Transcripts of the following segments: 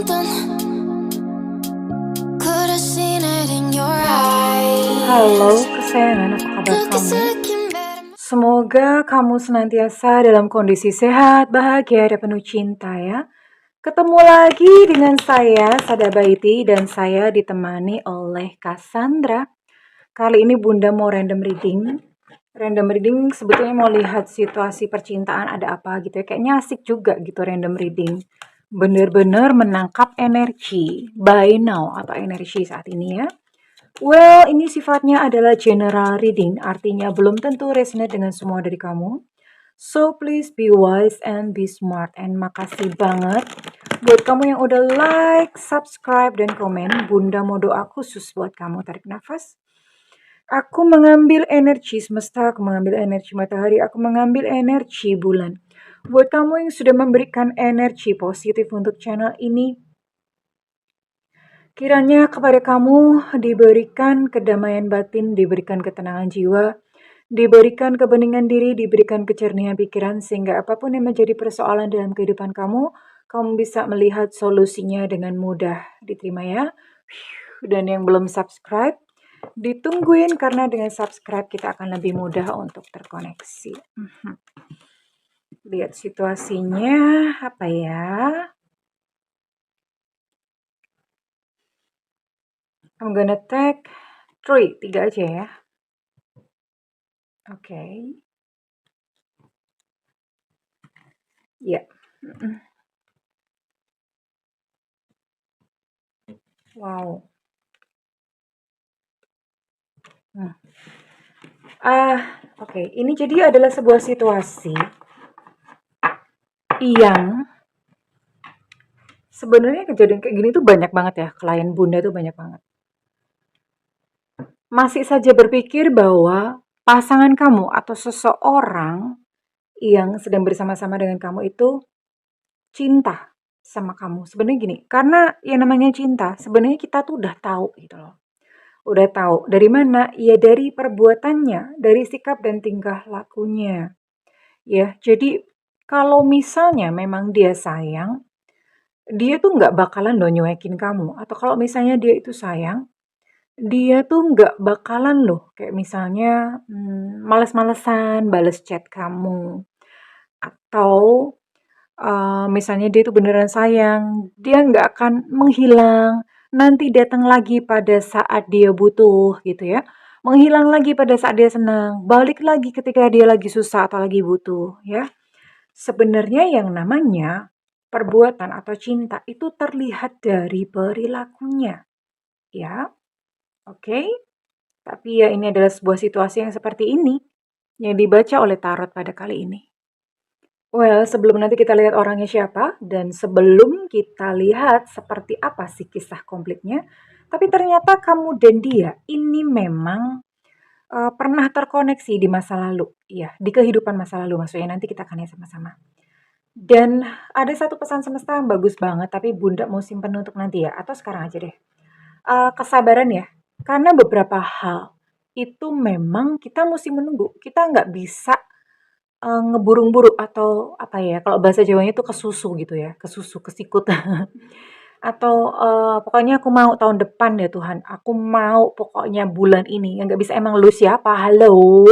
something. Could have seen it in your eyes. Halo kesayangan, apa kabar Look, it's kamu? looking better. Semoga kamu senantiasa dalam kondisi sehat, bahagia, dan penuh cinta ya. Ketemu lagi dengan saya, Sada Baiti, dan saya ditemani oleh Cassandra. Kali ini Bunda mau random reading. Random reading sebetulnya mau lihat situasi percintaan ada apa gitu ya. Kayaknya asik juga gitu random reading. Bener-bener menangkap energi by now atau energi saat ini ya. Well, ini sifatnya adalah general reading, artinya belum tentu resonate dengan semua dari kamu. So, please be wise and be smart. And makasih banget buat kamu yang udah like, subscribe, dan komen. Bunda mau doa khusus buat kamu. Tarik nafas. Aku mengambil energi semesta, aku mengambil energi matahari, aku mengambil energi bulan. Buat kamu yang sudah memberikan energi positif untuk channel ini, kiranya kepada kamu diberikan kedamaian batin, diberikan ketenangan jiwa, diberikan kebeningan diri, diberikan kejernihan pikiran, sehingga apapun yang menjadi persoalan dalam kehidupan kamu, kamu bisa melihat solusinya dengan mudah. Diterima ya. Dan yang belum subscribe, ditungguin karena dengan subscribe kita akan lebih mudah untuk terkoneksi. Lihat situasinya apa ya? I'm gonna take 3 aja ya. Oke. Ya. Wow. Oke. Ini jadi adalah sebuah situasi yang sebenarnya kejadian kayak gini tuh banyak banget ya. Klien Bunda tuh banyak banget. Masih saja berpikir bahwa pasangan kamu atau seseorang yang sedang bersama-sama dengan kamu itu cinta sama kamu. Sebenarnya gini, karena yang namanya cinta, sebenarnya kita tuh udah tahu gitu loh. Udah tahu dari mana? Ya dari perbuatannya, dari sikap dan tingkah lakunya. Ya, jadi kalau misalnya memang dia sayang, dia tuh nggak bakalan loh nyuekin kamu. Atau kalau misalnya dia itu sayang, dia tuh nggak bakalan loh kayak misalnya males-malesan bales chat kamu. Atau misalnya dia itu beneran sayang, dia nggak akan menghilang, nanti datang lagi pada saat dia butuh gitu ya. Menghilang lagi pada saat dia senang, balik lagi ketika dia lagi susah atau lagi butuh ya. Sebenarnya yang namanya perbuatan atau cinta itu terlihat dari perilakunya ya. Oke? Tapi ya ini adalah sebuah situasi yang seperti ini yang dibaca oleh tarot pada kali ini. Well, sebelum nanti kita lihat orangnya siapa, dan sebelum kita lihat seperti apa sih kisah konfliknya, tapi ternyata kamu dan dia ini memang pernah terkoneksi di masa lalu, iya, di kehidupan masa lalu maksudnya, nanti kita akan lihat sama-sama. Dan ada satu pesan semesta yang bagus banget, tapi Bunda mau simpen untuk nanti ya, atau sekarang aja deh. Kesabaran ya, karena beberapa hal itu memang kita mesti menunggu, kita nggak bisa ngeburu-buru atau apa ya, kalau bahasa Jawanya itu kesusu gitu ya, kesusu, kesikut. Atau, pokoknya aku mau tahun depan ya Tuhan, aku mau pokoknya bulan ini, yang nggak bisa emang lu siapa? Halo?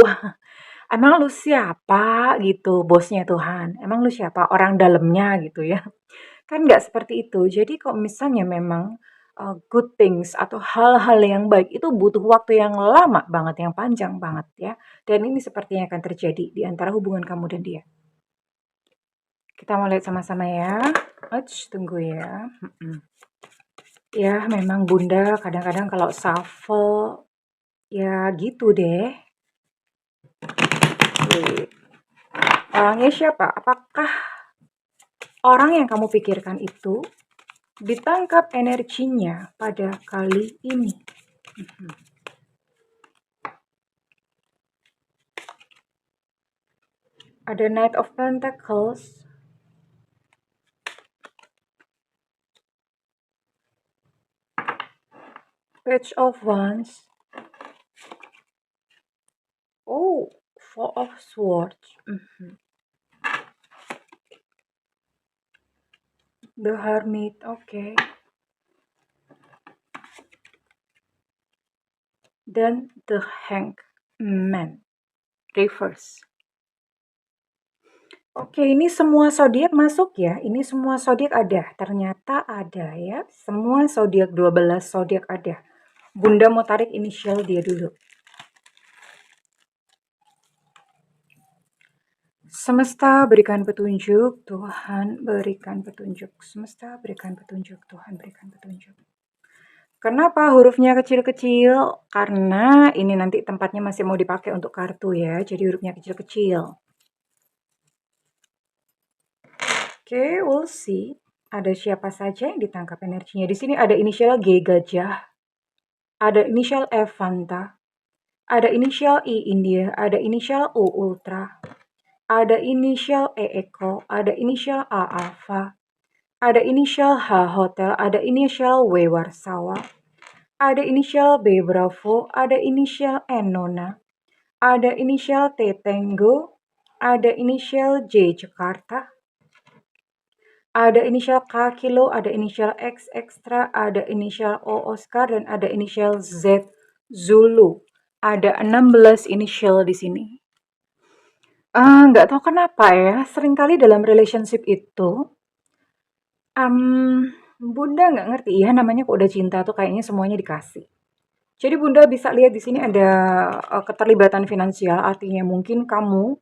Emang lu siapa? Gitu, bosnya Tuhan. Emang lu siapa? Orang dalamnya gitu ya. Kan nggak seperti itu. Jadi kalau misalnya memang, good things atau hal-hal yang baik itu butuh waktu yang lama banget, yang panjang banget ya. Dan ini sepertinya akan terjadi di antara hubungan kamu dan dia. Kita mau lihat sama-sama ya. Tunggu ya. Ya, memang Bunda kadang-kadang kalau shuffle ya gitu deh. Orangnya siapa? Apakah orang yang kamu pikirkan itu ditangkap energinya pada kali ini? Ada Knight of Pentacles, Page of Wands, Four of Swords. The Hermit, oke. Dan The Hangman, reverse. Oke, ini semua zodiak masuk ya. Ini semua zodiak ada. Ternyata ada ya. Semua zodiak 12 zodiak ada. Bunda mau tarik inisial dia dulu. Semesta berikan petunjuk, Tuhan berikan petunjuk. Semesta berikan petunjuk, Tuhan berikan petunjuk. Kenapa hurufnya kecil-kecil? Karena ini nanti tempatnya masih mau dipakai untuk kartu ya. Jadi hurufnya kecil-kecil. Oke, we'll see. Ada siapa saja yang ditangkap energinya. Di sini ada inisial G gajah, ada inisial F Fanta, ada inisial I India, ada inisial U Ultra, ada inisial E Eko, ada inisial A Alpha, ada inisial H Hotel, ada inisial W Warsawa, ada inisial B Bravo, ada inisial N Nona, ada inisial T Tango, ada inisial J Jakarta, ada inisial K Kilo, ada inisial X Extra, ada inisial O Oscar, dan ada inisial Z Zulu. Ada 16 inisial di sini. Nggak tahu kenapa ya, seringkali dalam relationship itu, Bunda nggak ngerti ya, namanya kok udah cinta tuh kayaknya semuanya dikasih. Jadi Bunda bisa lihat di sini ada keterlibatan finansial, artinya mungkin kamu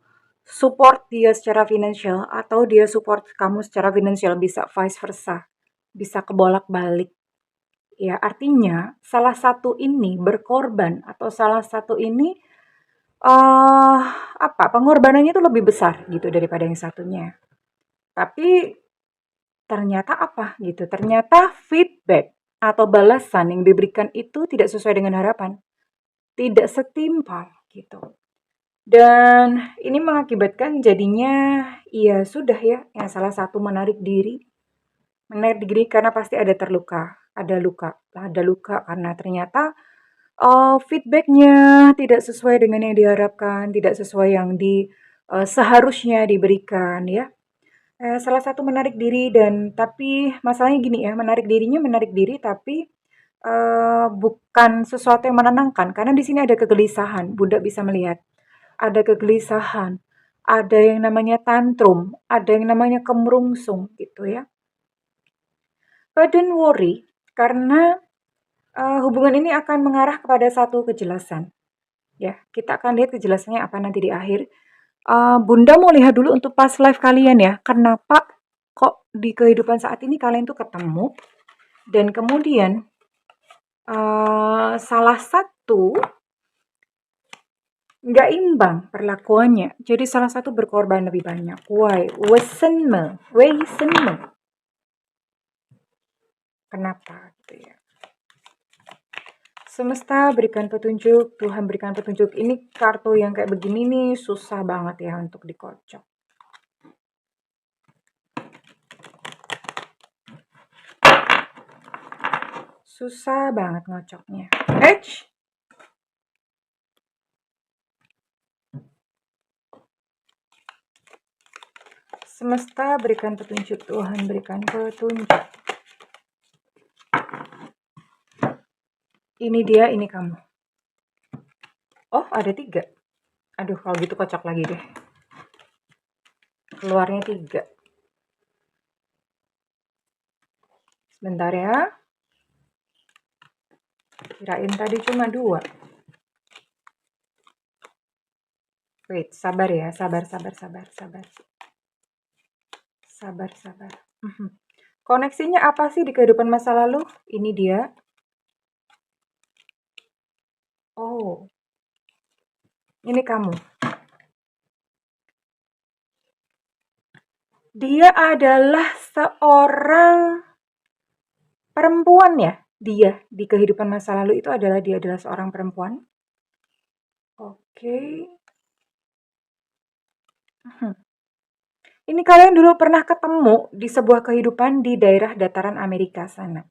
support dia secara finansial atau dia support kamu secara finansial, bisa vice versa, bisa kebolak-balik. Ya, artinya salah satu ini berkorban atau salah satu ini pengorbanannya itu lebih besar gitu daripada yang satunya. Tapi ternyata apa gitu? Ternyata feedback atau balasan yang diberikan itu tidak sesuai dengan harapan, tidak setimpal gitu. Dan ini mengakibatkan jadinya ya sudah ya, yang salah satu menarik diri karena pasti ada luka karena ternyata feedbacknya tidak sesuai dengan yang diharapkan, tidak sesuai yang seharusnya diberikan ya. Salah satu menarik diri, dan tapi masalahnya gini ya, menarik diri tapi bukan sesuatu yang menenangkan, karena di sini ada kegelisahan. Bunda bisa melihat ada kegelisahan, ada yang namanya tantrum, ada yang namanya kemerungsung gitu ya. But don't worry, karena hubungan ini akan mengarah kepada satu kejelasan. Ya, kita akan lihat kejelasannya apa nanti di akhir. Bunda mau lihat dulu untuk past life kalian ya. Kenapa kok di kehidupan saat ini kalian tuh ketemu dan kemudian salah satu nggak imbang perlakuannya. Jadi salah satu berkorban lebih banyak. Why? Wesenme. Kenapa gitu ya? Semesta berikan petunjuk, Tuhan berikan petunjuk. Ini kartu yang kayak begini nih susah banget ya untuk dikocok. Susah banget ngocoknya. Semesta berikan petunjuk, Tuhan berikan petunjuk. Ini dia, ini kamu. Oh, ada 3. Aduh, kalau gitu kocok lagi deh. Keluarnya 3. Sebentar ya. Kirain tadi cuma 2. Wait, sabar ya, sabar. Koneksinya apa sih di kehidupan masa lalu? Ini dia. Oh, ini kamu. Dia adalah seorang perempuan ya. Dia di kehidupan masa lalu itu adalah dia adalah seorang perempuan. Oke. Ini kalian dulu pernah ketemu di sebuah kehidupan di daerah dataran Amerika sana.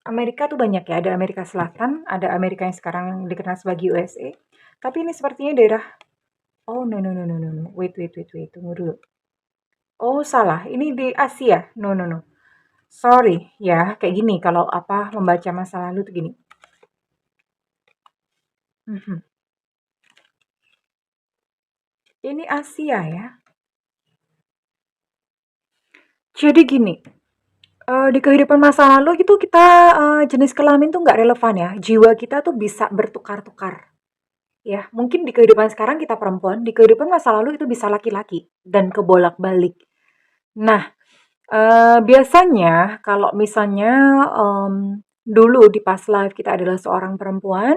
Amerika tuh banyak ya, ada Amerika Selatan, ada Amerika yang sekarang dikenal sebagai USA. Tapi ini sepertinya daerah, oh no. Wait, tunggu dulu. Oh salah, ini di Asia. No. Sorry ya, kayak gini kalau membaca masa lalu tuh gini. Mhm. Ini Asia ya. Jadi gini, di kehidupan masa lalu itu kita, jenis kelamin tuh nggak relevan ya, jiwa kita tuh bisa bertukar-tukar, ya. Mungkin di kehidupan sekarang kita perempuan, di kehidupan masa lalu itu bisa laki-laki dan kebolak-balik. Nah, biasanya kalau misalnya, dulu di past life kita adalah seorang perempuan,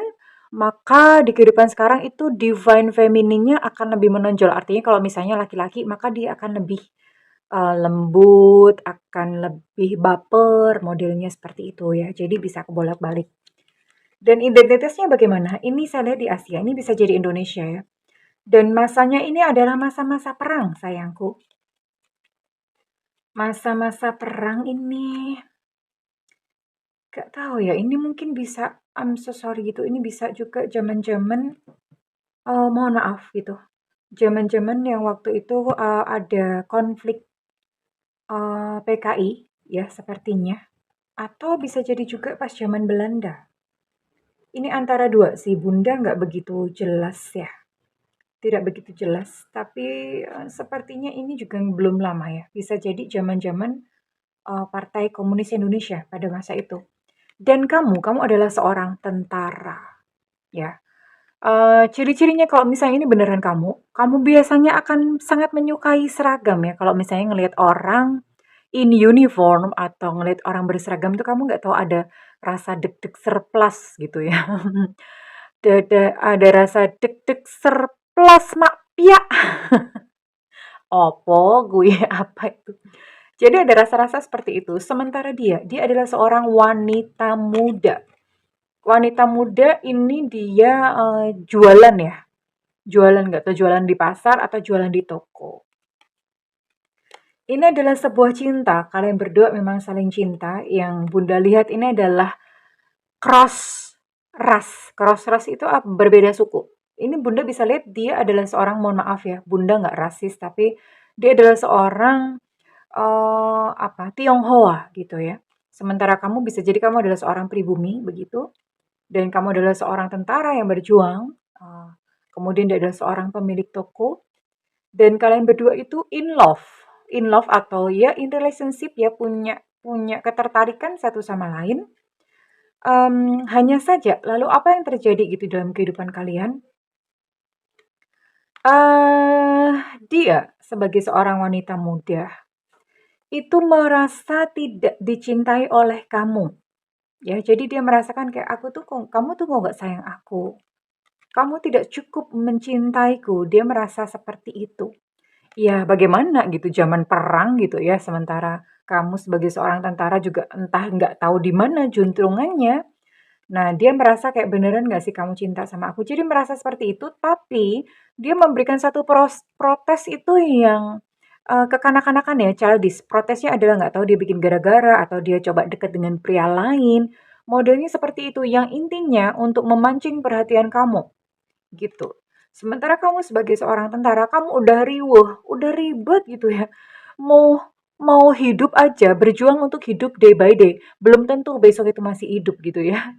maka di kehidupan sekarang itu divine feminine-nya akan lebih menonjol. Artinya kalau misalnya laki-laki, maka dia akan lebih, lembut, akan lebih baper, modelnya seperti itu ya. Jadi bisa kebolak-balik. Dan identitasnya bagaimana? Ini saya lihat di Asia, ini bisa jadi Indonesia ya. Dan masanya ini adalah masa-masa perang sayangku. Masa-masa perang ini gak tahu ya, ini mungkin bisa, I'm so sorry gitu, ini bisa juga zaman-zaman, mohon maaf gitu, zaman-zaman yang waktu itu, ada konflik, PKI ya sepertinya, atau bisa jadi juga pas zaman Belanda. Ini antara dua sih, Bunda nggak begitu jelas ya, tidak begitu jelas, tapi, sepertinya ini juga belum lama ya, bisa jadi zaman-zaman, Partai Komunis Indonesia pada masa itu. Dan kamu adalah seorang tentara, ya. Ciri-cirinya kalau misalnya ini beneran kamu biasanya akan sangat menyukai seragam ya. Kalau misalnya ngelihat orang in uniform atau ngelihat orang berseragam tuh kamu nggak tahu ada rasa deg-deg surplus gitu ya. Ada rasa deg-deg surplus mak piak. Opo gue apa itu? Jadi ada rasa-rasa seperti itu. Sementara dia adalah seorang wanita muda. Wanita muda ini dia, jualan ya, jualan nggak tahu jualan di pasar atau jualan di toko. Ini adalah sebuah cinta, kalian berdua memang saling cinta, yang Bunda lihat ini adalah cross ras. Cross ras itu berbeda suku. Ini Bunda bisa lihat dia adalah seorang, mohon maaf ya, Bunda nggak rasis, tapi dia adalah seorang, Tionghoa gitu ya. Sementara kamu bisa jadi kamu adalah seorang pribumi begitu. Dan kamu adalah seorang tentara yang berjuang, kemudian dia adalah seorang pemilik toko, dan kalian berdua itu in love atau ya in relationship ya, punya punya ketertarikan satu sama lain. Hanya saja, lalu apa yang terjadi gitu dalam kehidupan kalian? Eh, dia sebagai seorang wanita muda itu merasa tidak dicintai oleh kamu. Ya, jadi dia merasakan kayak aku tuh kok, kamu tuh kok nggak sayang aku. Kamu tidak cukup mencintaiku, dia merasa seperti itu. Ya bagaimana gitu, zaman perang gitu ya, sementara kamu sebagai seorang tentara juga entah nggak tahu di mana juntrungannya. Nah, dia merasa kayak, "Beneran nggak sih kamu cinta sama aku?" Jadi merasa seperti itu, tapi dia memberikan satu protes itu yang, kekanak-kanakan ya, childish. Protesnya adalah nggak tahu dia bikin gara-gara atau dia coba deket dengan pria lain, modelnya seperti itu, yang intinya untuk memancing perhatian kamu. Gitu. Sementara kamu sebagai seorang tentara, kamu udah riweuh, udah ribet gitu ya. Mau mau hidup aja, berjuang untuk hidup day by day, belum tentu besok itu masih hidup gitu ya.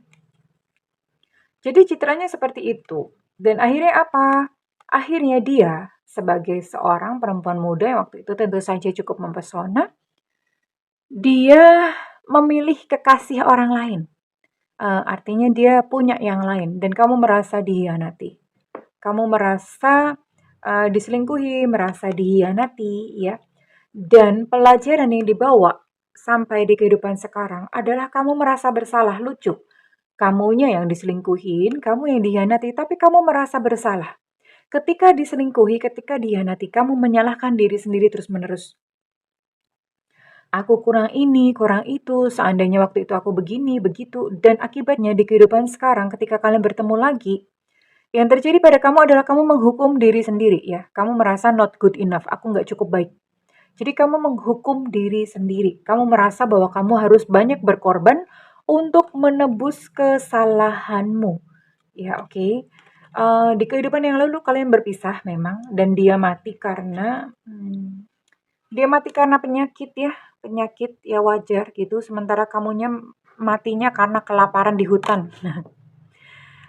Jadi citranya seperti itu. Dan akhirnya apa? Akhirnya dia sebagai seorang perempuan muda yang waktu itu tentu saja cukup mempesona, dia memilih kekasih orang lain. Artinya dia punya yang lain dan kamu merasa dihianati. Kamu merasa, diselingkuhi, merasa dihianati ya, dan pelajaran yang dibawa sampai di kehidupan sekarang adalah kamu merasa bersalah. Lucu, kamunya yang diselingkuhin, kamu yang dihianati, tapi kamu merasa bersalah. Ketika diselingkuhi, ketika dihianati, kamu menyalahkan diri sendiri terus-menerus. Aku kurang ini, kurang itu, seandainya waktu itu aku begini, begitu, dan akibatnya di kehidupan sekarang ketika kalian bertemu lagi, yang terjadi pada kamu adalah kamu menghukum diri sendiri ya. Kamu merasa not good enough, aku nggak cukup baik. Jadi kamu menghukum diri sendiri. Kamu merasa bahwa kamu harus banyak berkorban untuk menebus kesalahanmu. Ya, oke. Di kehidupan yang lalu kalian berpisah memang dan dia mati karena Dia mati karena penyakit ya wajar gitu, sementara kamunya matinya karena kelaparan di hutan.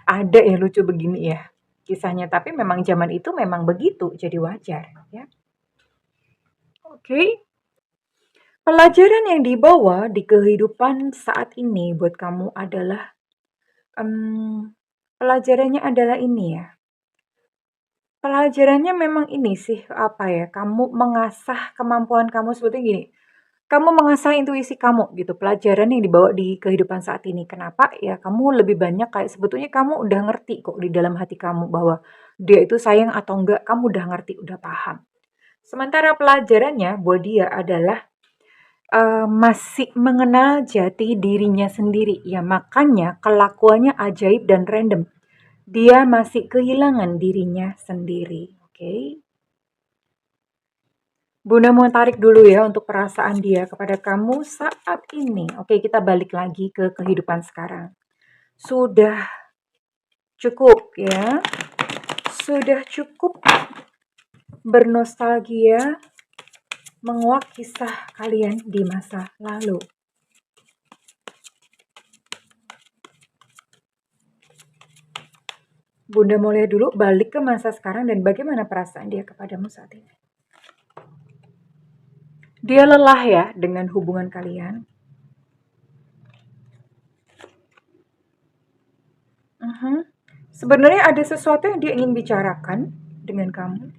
Ada ya lucu begini ya kisahnya, tapi memang zaman itu memang begitu, jadi wajar ya. Oke. Pelajaran yang dibawa di kehidupan saat ini buat kamu adalah pelajarannya adalah ini ya. Pelajarannya memang ini sih, apa ya, kamu mengasah kemampuan kamu seperti gini, kamu mengasah intuisi kamu gitu, pelajaran yang dibawa di kehidupan saat ini. Kenapa? Ya kamu lebih banyak kayak sebetulnya kamu udah ngerti kok di dalam hati kamu bahwa dia itu sayang atau enggak, kamu udah ngerti, udah paham. Sementara pelajarannya buat dia adalah masih mengenal jati dirinya sendiri. Ya makanya kelakuannya ajaib dan random. Dia masih kehilangan dirinya sendiri, oke? Bunda mau tarik dulu ya untuk perasaan dia kepada kamu saat ini. Oke, kita balik lagi ke kehidupan sekarang. Sudah cukup ya. Sudah cukup bernostalgia menguak kisah kalian di masa lalu. Bunda mau lihat dulu balik ke masa sekarang dan bagaimana perasaan dia kepadamu saat ini. Dia lelah ya dengan hubungan kalian. Sebenarnya ada sesuatu yang dia ingin bicarakan dengan kamu.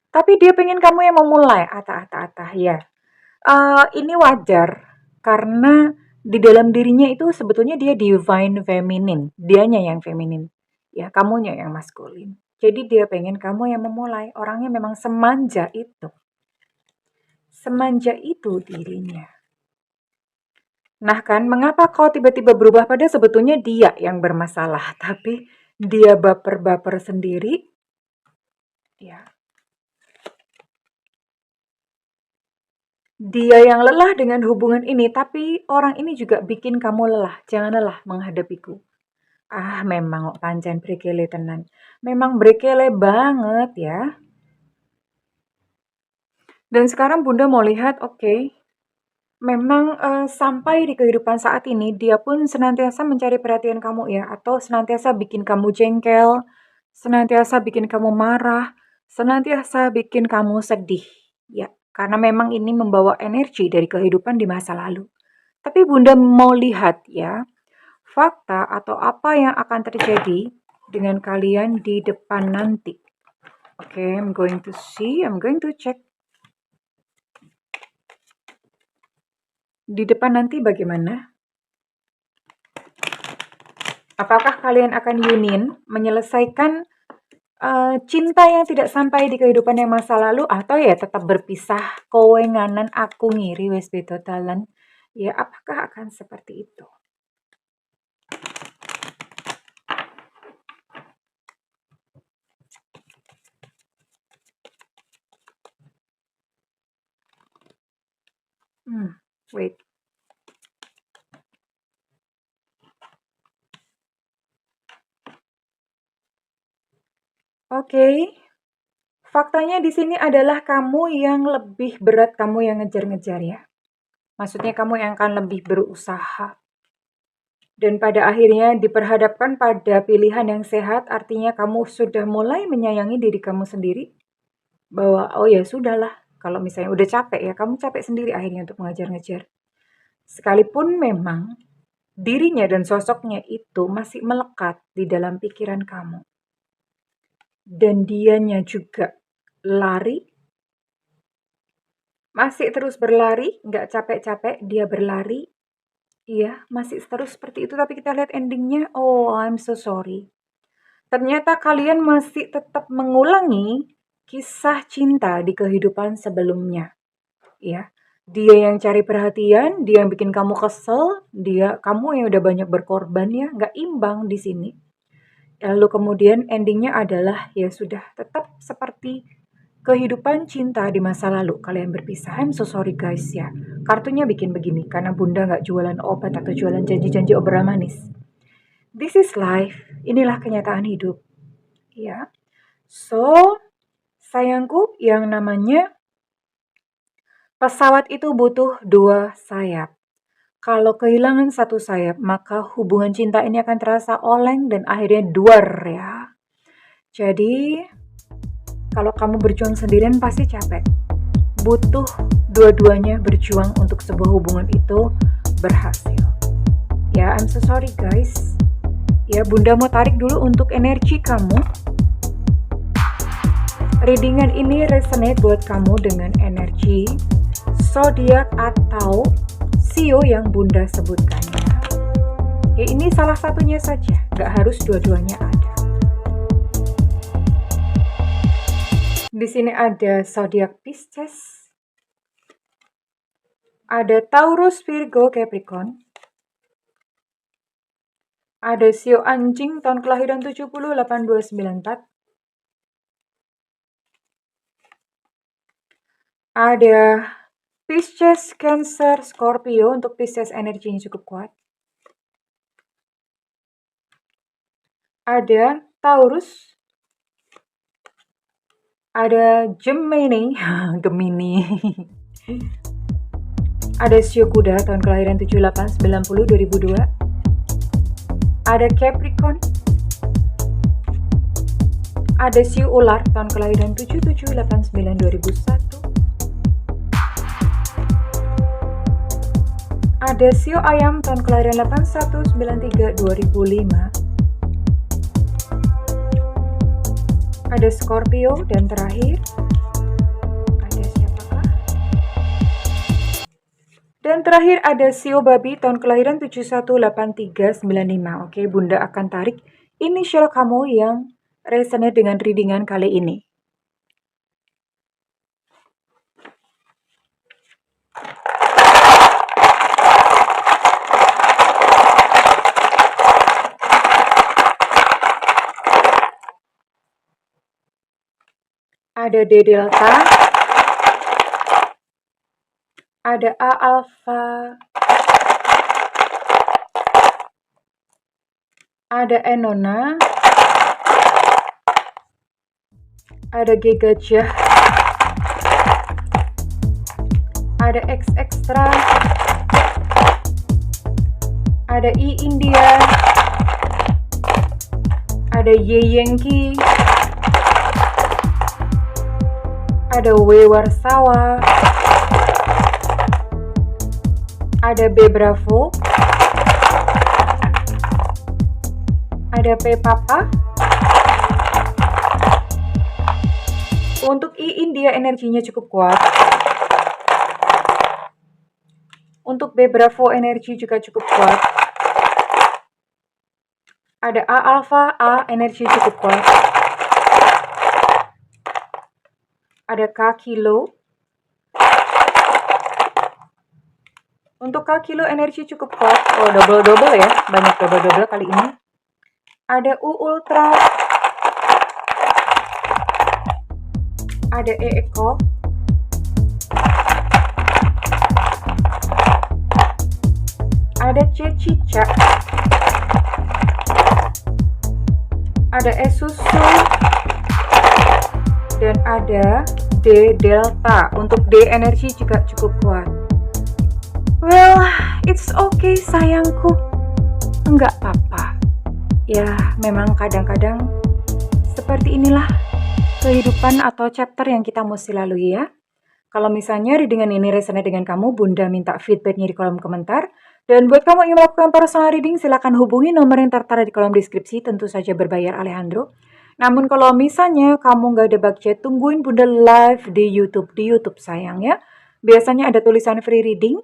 Tapi dia pengen kamu yang memulai, atah ya. Ini wajar karena di dalam dirinya itu sebetulnya dia divine feminine, dianya yang feminin, ya kamunya yang maskulin. Jadi dia pengen kamu yang memulai. Orangnya memang semanja itu dirinya. Nah kan, mengapa kau tiba-tiba berubah pada sebetulnya dia yang bermasalah, tapi dia baper-baper sendiri, ya. Dia yang lelah dengan hubungan ini, tapi orang ini juga bikin kamu lelah. Jangan lelah menghadapiku. Memang kok pancen brekele tenan. Memang brekele banget ya. Dan sekarang Bunda mau lihat, oke, memang sampai di kehidupan saat ini, dia pun senantiasa mencari perhatian kamu ya. Atau senantiasa bikin kamu jengkel, senantiasa bikin kamu marah, senantiasa bikin kamu sedih. Ya, karena memang ini membawa energi dari kehidupan di masa lalu. Tapi Bunda mau lihat ya, fakta atau apa yang akan terjadi dengan kalian di depan nanti. Oke, I'm going to check. Di depan nanti bagaimana? Apakah kalian akan union, menyelesaikan cinta yang tidak sampai di kehidupan yang masa lalu, atau ya tetap berpisah, kowe nganan aku ngiri wes beda dalan. Ya, apakah akan seperti itu? Wait. Oke. Faktanya di sini adalah kamu yang lebih berat, kamu yang ngejar-ngejar ya. Maksudnya kamu yang akan lebih berusaha. Dan pada akhirnya diperhadapkan pada pilihan yang sehat, artinya kamu sudah mulai menyayangi diri kamu sendiri. Bahwa, oh ya sudahlah, kalau misalnya udah capek ya, kamu capek sendiri akhirnya untuk mengejar-ngejar. Sekalipun memang dirinya dan sosoknya itu masih melekat di dalam pikiran kamu. Dan dianya juga lari, masih terus berlari, nggak capek-capek, dia berlari. Iya, masih terus seperti itu, tapi kita lihat endingnya, oh I'm so sorry. Ternyata kalian masih tetap mengulangi kisah cinta di kehidupan sebelumnya. Ya, dia yang cari perhatian, dia yang bikin kamu kesel, kamu yang udah banyak berkorban ya, nggak imbang di sini. Lalu kemudian endingnya adalah ya sudah tetap seperti kehidupan cinta di masa lalu kalian berpisah. I'm so sorry guys ya. Kartunya bikin begini karena Bunda nggak jualan obat atau jualan janji-janji obrolan manis. This is life. Inilah kenyataan hidup. Ya. So, Sayangku, yang namanya pesawat itu butuh 2 sayap. Kalau kehilangan 1 sayap, maka hubungan cinta ini akan terasa oleng dan akhirnya duar ya. Jadi, kalau kamu berjuang sendirian pasti capek. Butuh dua-duanya berjuang untuk sebuah hubungan itu berhasil. Ya, I'm so sorry guys. Ya, Bunda mau tarik dulu untuk energi kamu. Readingan ini resonate buat kamu dengan energi zodiak atau Sio yang Bunda sebutkan. Ya, ini salah satunya saja, nggak harus dua-duanya ada. Di sini ada zodiak Pisces, ada Taurus, Virgo, Capricorn, ada Sio Anjing tahun kelahiran 70, 8294, ada Pisces, Cancer, Scorpio. Untuk Pisces energinya cukup kuat. Ada Taurus, ada Gemini, Gemini. Ada Sio Kuda tahun kelahiran 78, 90, 2002. Ada Capricorn. Ada Sio Ular tahun kelahiran 77, 89, 2001. Ada Sio Ayam tahun kelahiran 81, 93, 2005. Ada Scorpio dan terakhir ada siapakah? Dan terakhir ada Sio Babi tahun kelahiran 71, 83, 95. Oke, Bunda akan tarik inisial kamu yang resonate dengan readingan kali ini. Ada D Delta, ada A Alpha, ada Enona, ada G Gajah, ada X Extra, ada I India, ada Y Yankee, ada W Warsawa, ada B Bravo, ada P Papa. Untuk I India energinya cukup kuat. Untuk B Bravo energi juga cukup kuat. Ada A Alpha, A energi cukup kuat. Ada K Kilo. Untuk K Kilo energi cukup kuat. Oh, double-double ya. Banyak double-double kali ini. Ada U Ultra. Ada E Eko. Ada C Cicak. Ada E Susu. Dan ada D Delta. Untuk D energi juga cukup kuat. Well, it's okay sayangku. Enggak apa-apa. Ya, memang kadang-kadang seperti inilah kehidupan atau chapter yang kita mesti lalui ya. Kalau misalnya readingan ini resonate dengan kamu, Bunda minta feedbacknya di kolom komentar. Dan buat kamu yang melakukan personal reading, silakan hubungi nomor yang tertera di kolom deskripsi, tentu saja berbayar Alejandro. Namun kalau misalnya kamu nggak ada budget, tungguin Bunda live di YouTube sayang ya. Biasanya ada tulisan free reading.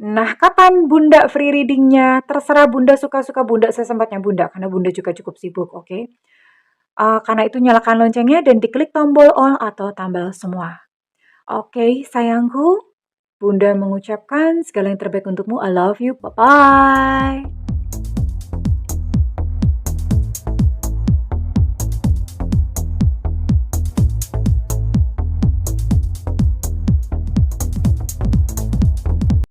Nah, kapan Bunda free readingnya? Terserah Bunda, suka-suka Bunda, sesempatnya Bunda, karena Bunda juga cukup sibuk, oke? Karena itu nyalakan loncengnya dan diklik tombol all atau tambal semua. Oke, sayangku, Bunda mengucapkan segala yang terbaik untukmu. I love you, bye-bye.